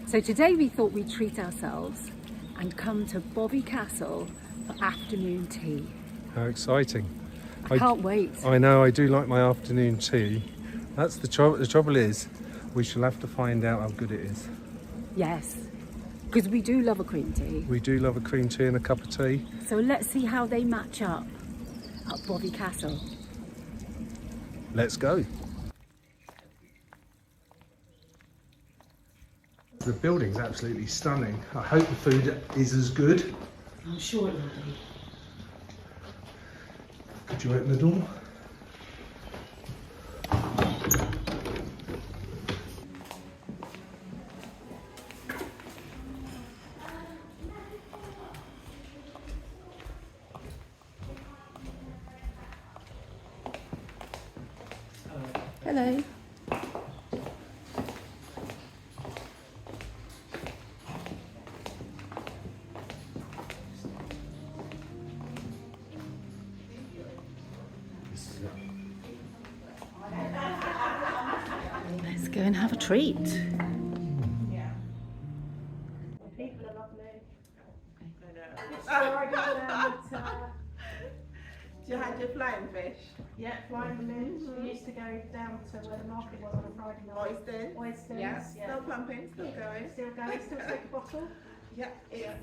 So today we thought we'd treat ourselves and come to Bovey Castle for afternoon tea. How exciting. I can't wait. I know, I do like my afternoon tea. That's the trouble. The trouble is, we shall have to find out how good it is. Yes, because we do love a cream tea. We do love a cream tea and a cup of tea. So let's see how they match up at Bovey Castle. Let's go. The building's absolutely stunning. I hope the food is as good. I'm sure it will be. Could you open the door? Hello. Let's go and have a treat. Yeah. People are lovely. Do you have your flying fish? Yeah, flying fish. We used to go down to where the market was on a Friday night. Oysters? Oysters, Yeah. yeah. Still pumping, still going. Still going, still take a bottle. Yeah, yeah.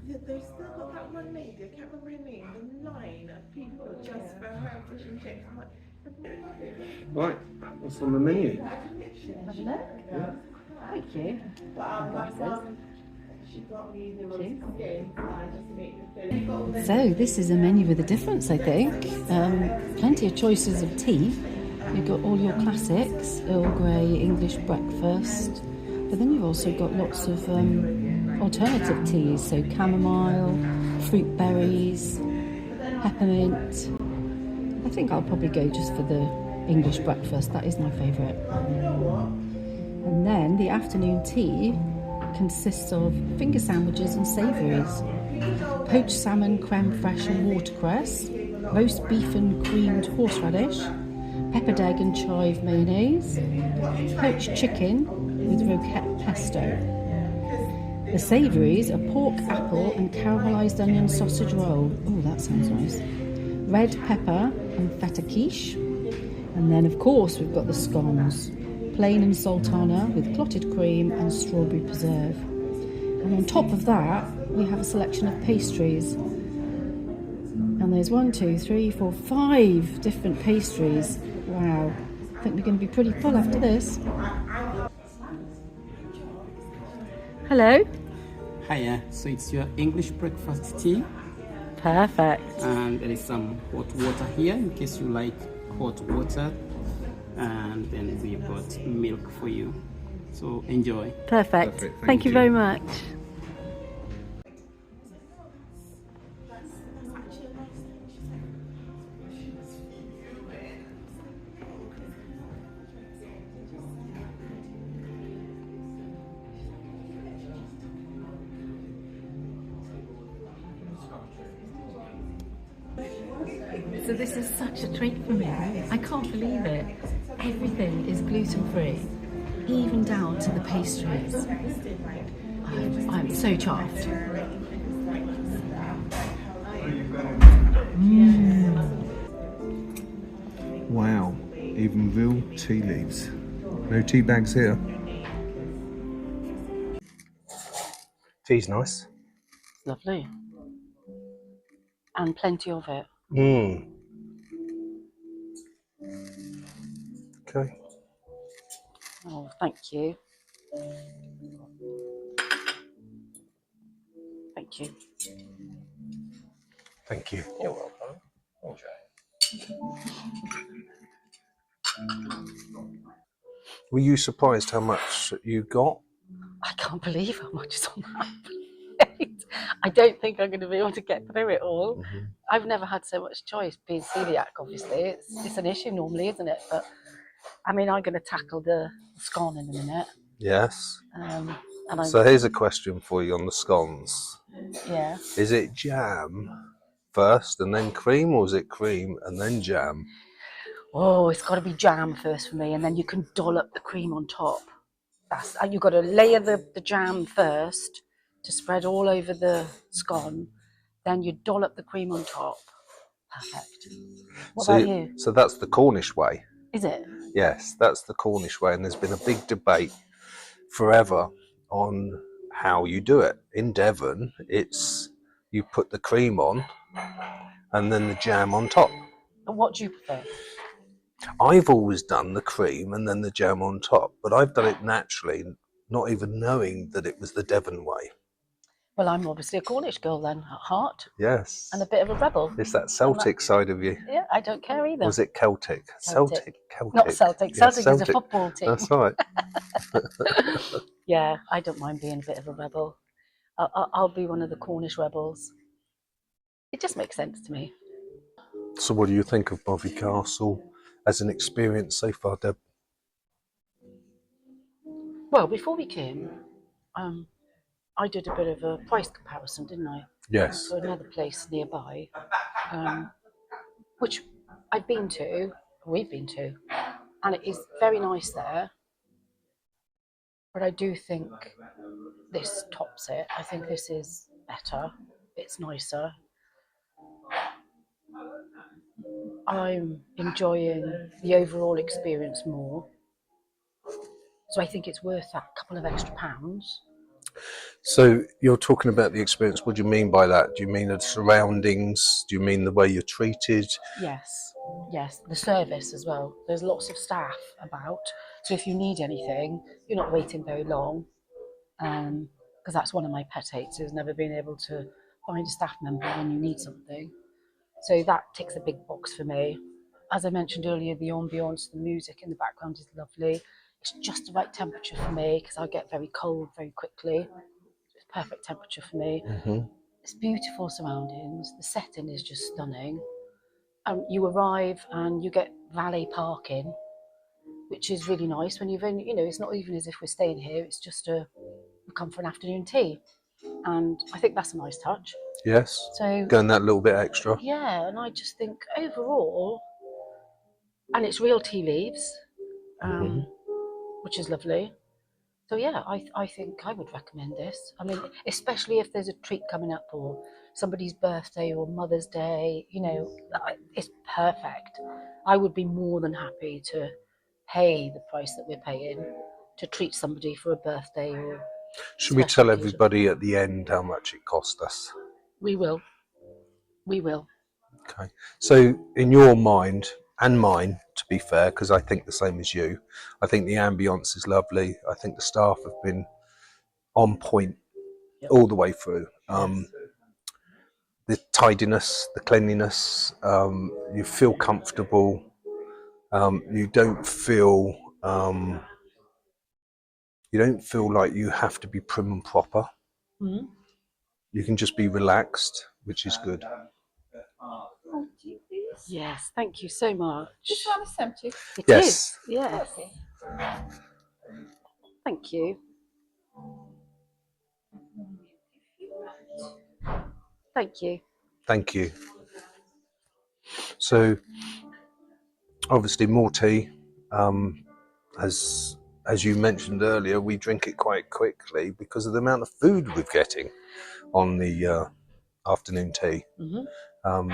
They've still got that one lady, I can't remember her name, the line of people just for her fish and chips. I'm like, Right, what's on the menu? Have a look. Yeah. Thank you. she got me the roast skin, just to make the filling. So this is a menu with a difference, I think. Plenty of choices of tea. You've got all your classics, Earl Grey, English breakfast, but then you've also got lots of alternative teas, so chamomile, fruit berries, peppermint. I think I'll probably go just for the English breakfast, that is my favourite. And then the afternoon tea consists of finger sandwiches and savouries, poached salmon, creme fraiche and watercress, roast beef and creamed horseradish, peppered egg and chive mayonnaise, poached chicken with roquette pesto. The savouries are pork, apple and caramelised onion sausage roll. Oh, that sounds nice. Red pepper and feta quiche. And then of course we've got the scones, plain and sultana with clotted cream and strawberry preserve. And on top of that we have a selection of pastries. And there's 1, 2, 3, 4, 5 different pastries. Wow, I think we're going to be pretty full after this. Hello. Hiya, so it's your English breakfast tea, Perfect. and there is some hot water here in case you like hot water, and then we've got milk for you, so enjoy. Perfect. Perfect, Thank you very much. So this is such a treat for me. I can't believe it. Everything is gluten-free, even down to the pastries. I'm so chuffed. Wow, even real tea leaves. No tea bags here. Tea's nice. Lovely. And plenty of it. Okay. Oh, thank you. Thank you. Thank you. You're welcome. Enjoy. Were you surprised how much you got? I can't believe how much is on that plate. I don't think I'm going to be able to get through it all. Mm-hmm. I've never had so much choice, being celiac, obviously. It's an issue normally, isn't it? But I mean, I'm going to tackle the scone in a minute. Yes. And So here's a question for you on the scones. yeah. Is it jam first and then cream, or is it cream and then jam? Oh, it's got to be jam first for me, and then you can dollop the cream on top. That's you've got to layer the jam first to spread all over the scone. Then you dollop the cream on top. Perfect. What about you? So that's the Cornish way. Is it? Yes, that's the Cornish way, and there's been a big debate forever on how you do it. In Devon, it's you put the cream on and then the jam on top. And what do you prefer? I've always done the cream and then the jam on top, but I've done it naturally, not even knowing that it was the Devon way. Well, I'm obviously a Cornish girl then, at heart, Yes. and a bit of a rebel. It's that Celtic side of you. Yeah, I don't care either. Was it Celtic? Celtic. Celtic. Not Celtic. Yeah, Celtic is a football team. That's right. Yeah, I don't mind being a bit of a rebel. I'll be one of the Cornish rebels. It just makes sense to me. So what do you think of Bovey Castle as an experience so far, Deb? Well, before we came, I did a bit of a price comparison, didn't I? Yes. For another place nearby, which we've been to, and it is very nice there. But I do think this tops it. I think this is better. It's nicer. I'm enjoying the overall experience more. So I think it's worth that couple of extra pounds. So you're talking about the experience. What do you mean by that? Do you mean the surroundings? Do you mean the way you're treated? Yes, the service as well. There's lots of staff about. So if you need anything, you're not waiting very long. Because that's one of my pet hates, is never being able to find a staff member when you need something. So that ticks a big box for me. As I mentioned earlier, the ambience, the music in the background is lovely. It's just the right temperature for me because I get very cold very quickly. It's perfect temperature for me. Mm-hmm. It's beautiful surroundings. The setting is just stunning. You arrive and you get valet parking, which is really nice when you've only, it's not even as if we're staying here. It's just we come for an afternoon tea. And I think that's a nice touch. Yes. So going that little bit extra. Yeah, and I just think overall, and it's real tea leaves, which is lovely. So yeah, I think I would recommend this. I mean, especially if there's a treat coming up or somebody's birthday or Mother's Day, it's perfect. I would be more than happy to pay the price that we're paying to treat somebody for a birthday or. Should we tell everybody at the end how much it cost us? We will. Okay. So in your mind and mine, to be fair, because I think the same as you, I think the ambience is lovely. I think the staff have been on point all the way through. The tidiness, the cleanliness, you feel comfortable. You don't feel like you have to be prim and proper. Mm-hmm. You can just be relaxed, which is good. Yes, thank you so much. This one is empty. It Yes. is. Yes. Okay. Thank you. Thank you. Thank you. So, obviously, more tea. As you mentioned earlier, we drink it quite quickly because of the amount of food we're getting on the afternoon tea. Mm-hmm.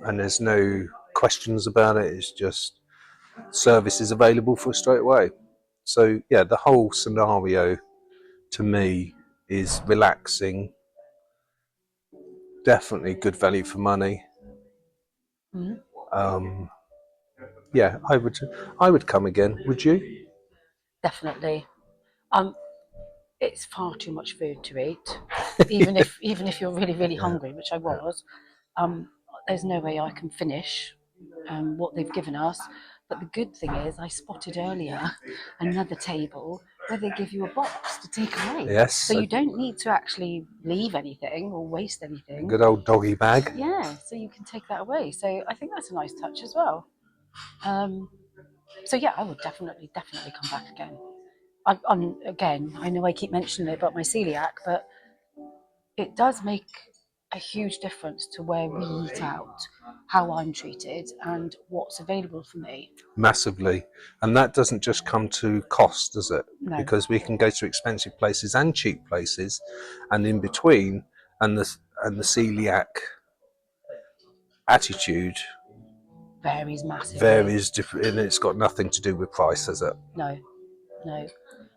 And there's no questions about it. It's just service is available for us straight away. So yeah, the whole scenario to me is relaxing. Definitely good value for money. Mm-hmm. Yeah, I would come again. Would you? Definitely. It's far too much food to eat. Even if you're really, really hungry, which I was, there's no way I can finish what they've given us. But the good thing is, I spotted earlier another table where they give you a box to take away. Yes. So you don't need to actually leave anything or waste anything. Good old doggy bag. Yeah, so you can take that away. So I think that's a nice touch as well. So yeah, I would definitely come back again. Again, I know I keep mentioning it about my celiac, but it does make a huge difference to where we eat out. how I'm treated and what's available for me. Massively. And that doesn't just come to cost, does it? No. Because we can go to expensive places and cheap places, and in between, and the celiac attitude Varies massively. varies different, and it's got nothing to do with price, has it? No, no.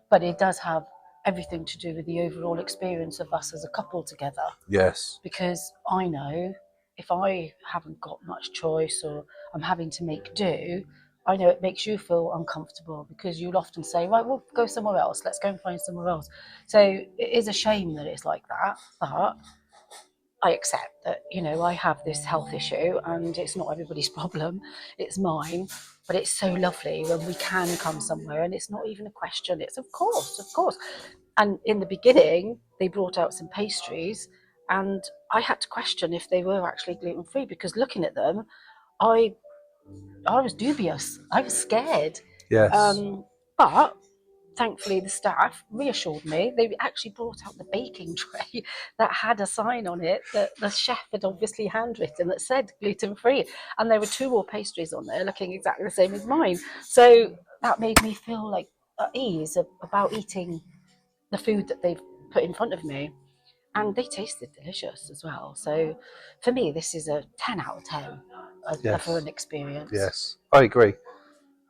But it does have everything to do with the overall experience of us as a couple together. Yes. Because I know if I haven't got much choice or I'm having to make do, I know it makes you feel uncomfortable because you'll often say, right, we'll go somewhere else. Let's go and find somewhere else. So it is a shame that it's like that, but I accept that, you know, I have this health issue and it's not everybody's problem, it's mine. But it's so lovely when we can come somewhere and it's not even a question. It's of course, of course. And in the beginning, they brought out some pastries and I had to question if they were actually gluten-free because looking at them, I was dubious. I was scared. Yes. But thankfully the staff reassured me. They actually brought out the baking tray that had a sign on it that the chef had obviously handwritten that said gluten free, and there were 2 more pastries on there looking exactly the same as mine. So that made me feel like at ease about eating the food that they've put in front of me, and they tasted delicious as well. So for me this is a 10 out of 10 Yes. for an experience. Yes, I agree.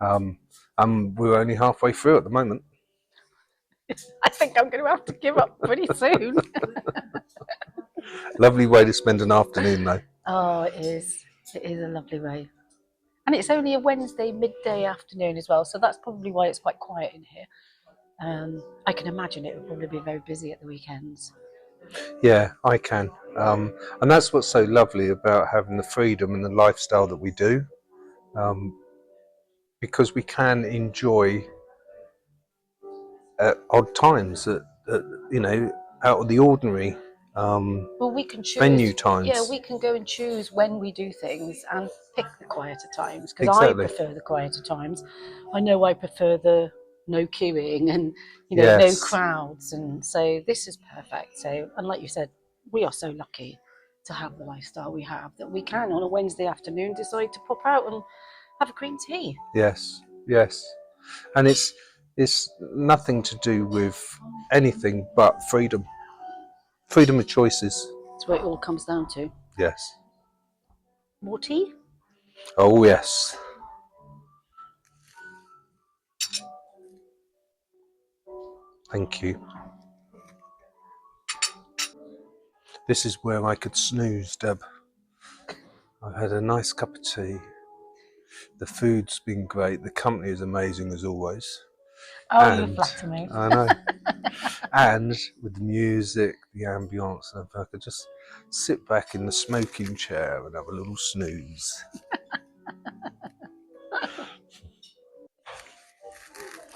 We're only halfway through at the moment. I think I'm going to have to give up pretty soon. Lovely way to spend an afternoon, though. Oh, it is. It is a lovely way. And it's only a Wednesday midday afternoon as well, so that's probably why it's quite quiet in here. I can imagine it will probably be very busy at the weekends. Yeah, I can. And that's what's so lovely about having the freedom and the lifestyle that we do, because we can enjoy at odd times, you know, out of the ordinary. Well, we can choose. Venue times. Yeah, we can go and choose when we do things and pick the quieter times because Exactly. I prefer the quieter times. I know I prefer the no queuing and Yes. no crowds, and so this is perfect. So, and like you said, we are so lucky to have the lifestyle we have that we can on a Wednesday afternoon decide to pop out and have a green tea. Yes, yes, and it's nothing to do with anything but freedom of choices. That's what it all comes down to. Yes. More tea? Oh yes. Thank you. This is where I could snooze, Deb. I've had a nice cup of tea. The food's been great. The company is amazing as always. Oh, you flatter me. I know. And with the music, the ambience, and I could just sit back in the smoking chair and have a little snooze.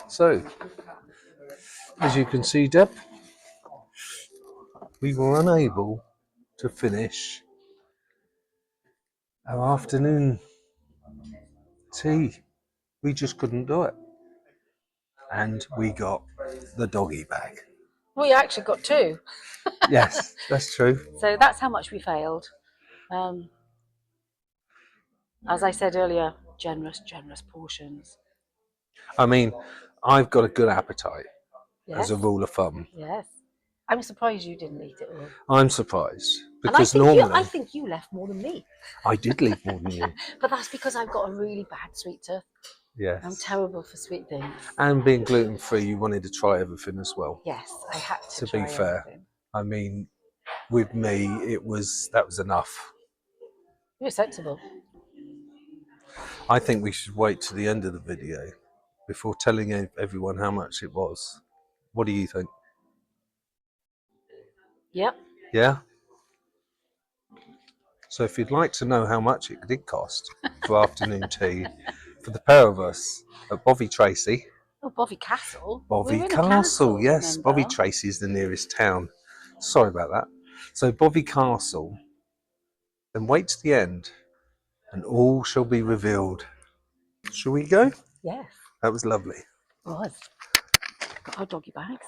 So, as you can see, Deb, we were unable to finish our afternoon tea. We just couldn't do it. And we got the doggy bag. We actually got 2. Yes, that's true. So that's how much we failed. As I said earlier, generous portions. I mean, I've got a good appetite Yes. as a rule of thumb. Yes. I'm surprised you didn't eat it all. I'm surprised And I because think normally I think you left more than me. I did leave more than you. But that's because I've got a really bad sweet tooth. Yes. I'm terrible for sweet things. And being gluten free, you wanted to try everything as well. Yes, I had to To try be fair, everything. I mean, with me, that was enough. You were sensible. I think we should wait to the end of the video before telling everyone how much it was. What do you think? Yep. Yeah? So if you'd like to know how much it did cost for afternoon tea for the pair of us at Bovey Tracy. Oh, Bovey Castle. Bovey We're in a Castle, yes. remember? Bovey Tracy is the nearest town. Sorry about that. So Bovey Castle, then wait to the end and all shall be revealed. Shall we go? Yes. That was lovely. It was. Got our doggy bags.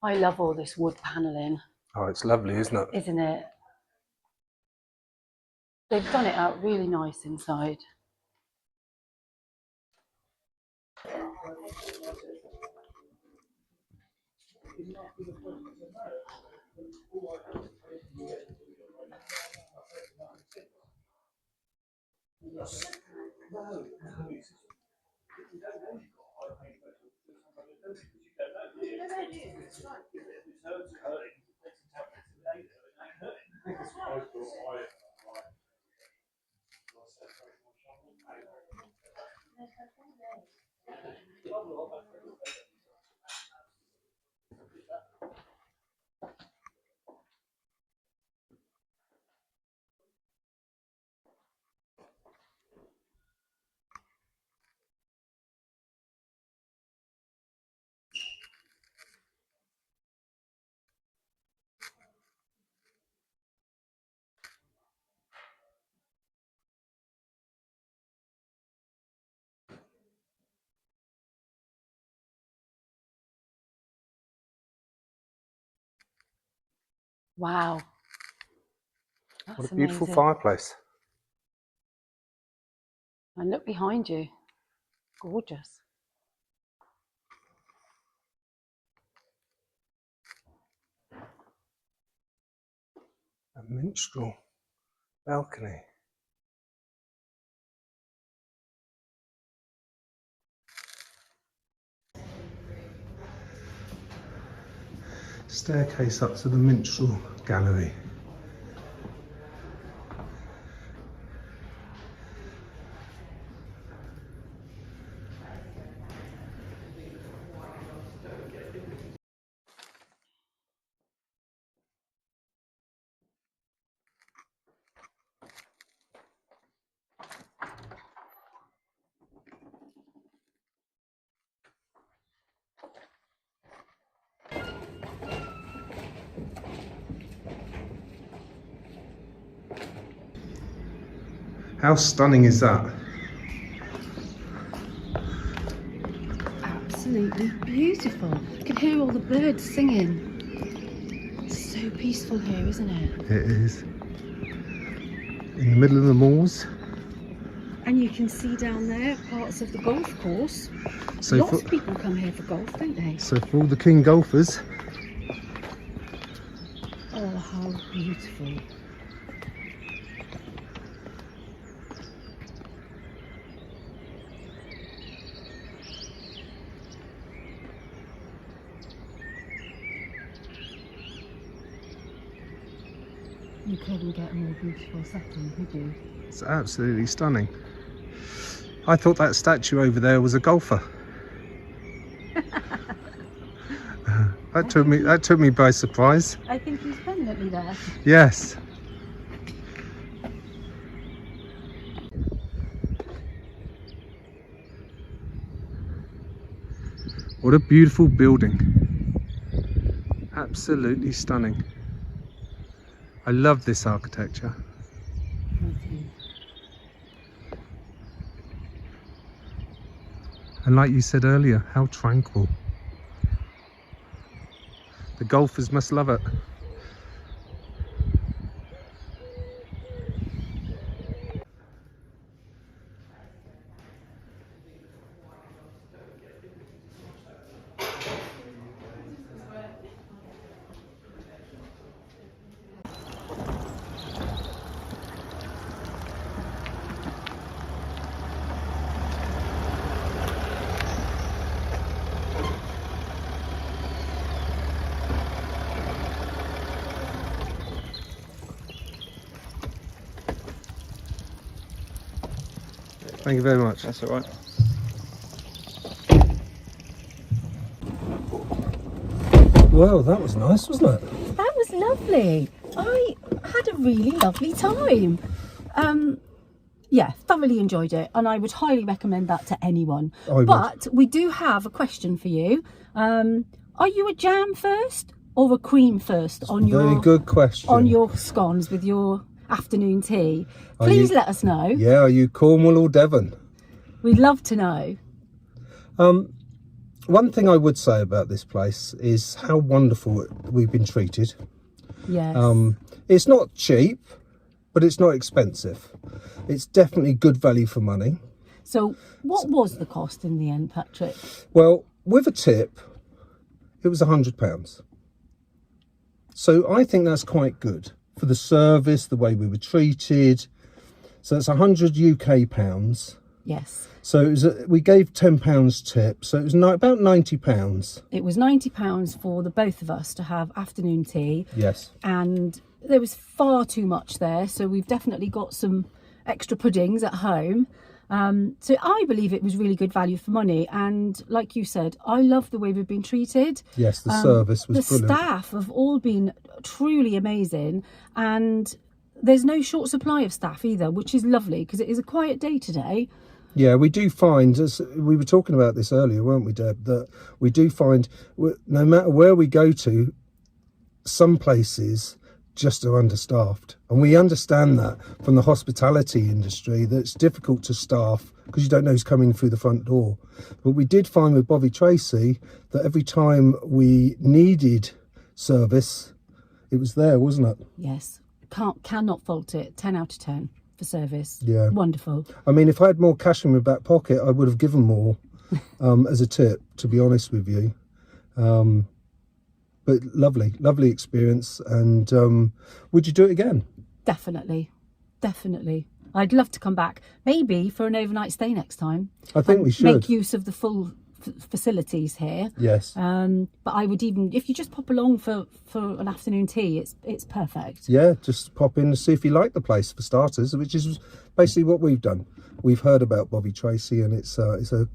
I love all this wood panelling, Oh, it's lovely, isn't it? isn't it? They've done it out really nice inside. Wow. That's What a beautiful amazing. fireplace. And look behind you. Gorgeous. A minstrel balcony. Staircase up to the minstrel gallery. How stunning is that? Absolutely beautiful. You can hear all the birds singing. It's so peaceful here, isn't it? It is. In the middle of the moors. And you can see down there parts of the golf course. So Lots of people come here for golf, don't they? So for all the keen golfers. Oh, how beautiful. You couldn't get a more beautiful setting, could you? It's absolutely stunning. I thought that statue over there was a golfer. That took me by surprise. I think he's permanently there. Yes. What a beautiful building. Absolutely stunning. I love this architecture. And like you said earlier, how tranquil. The golfers must love it. Thank you very much. That's all right. Well, that was nice, wasn't it? That was lovely. I had a really lovely time. Yeah, thoroughly enjoyed it, and I would highly recommend that to anyone. But we do have a question for you. Are you a jam first or a cream first on your Very good question. on your scones with your afternoon tea? Please let us know. Yeah, are you Cornwall or Devon? We'd love to know. one thing I would say about this place is how wonderful we've been treated. Yes. It's not cheap, but it's not expensive. It's definitely good value for money. So what was the cost in the end, Patrick? Well, with a tip, it was £100. So I think that's quite good for the service, the way we were treated. So it's 100 UK pounds. Yes. So it was we gave £10 tip. So it was about £90. It was £90 for the both of us to have afternoon tea. Yes. And there was far too much there. So we've definitely got some extra puddings at home. So I believe it was really good value for money. And like you said, I love the way we've been treated. Yes, the service was brilliant. The staff have all been truly amazing. And there's no short supply of staff either, which is lovely because it is a quiet day today. Yeah, we do find, as we were talking about this earlier, weren't we, Deb, that we do find no matter where we go to, some places just are understaffed. And we understand that from the hospitality industry, that it's difficult to staff because you don't know who's coming through the front door. But we did find with Bovey Tracy that every time we needed service, it was there, wasn't it? Yes. Cannot fault it. 10 out of 10 for service. Yeah. Wonderful. I mean, if I had more cash in my back pocket, I would have given more as a tip, to be honest with you. But lovely experience. And would you do it again? Definitely. I'd love to come back, maybe for an overnight stay next time. I think we should. Make use of the full facilities here. Yes. But I would even, if you just pop along for an afternoon tea, it's perfect. Yeah, just pop in and see if you like the place for starters, which is basically what we've done. We've heard about Bovey Tracy, and it's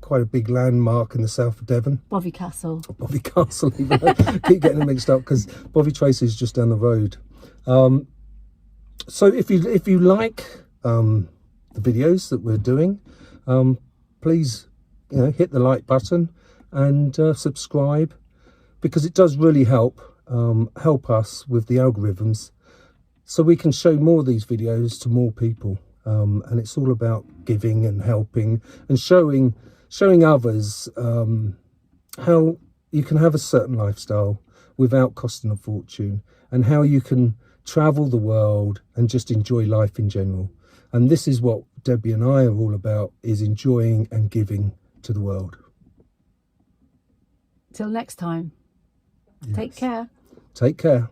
quite a big landmark in the south of Devon. Bovey Castle. Bovey Castle, even. Keep getting them mixed up because Bovey Tracy is just down the road. So if you like the videos that we're doing, please hit the like button and subscribe, because it does really help us with the algorithms, so we can show more of these videos to more people. And it's all about giving and helping and showing others how you can have a certain lifestyle without costing a fortune, and how you can travel the world and just enjoy life in general. And this is what Debbie and I are all about, is enjoying and giving to the world. Till next time. Yes. Take care. Take care.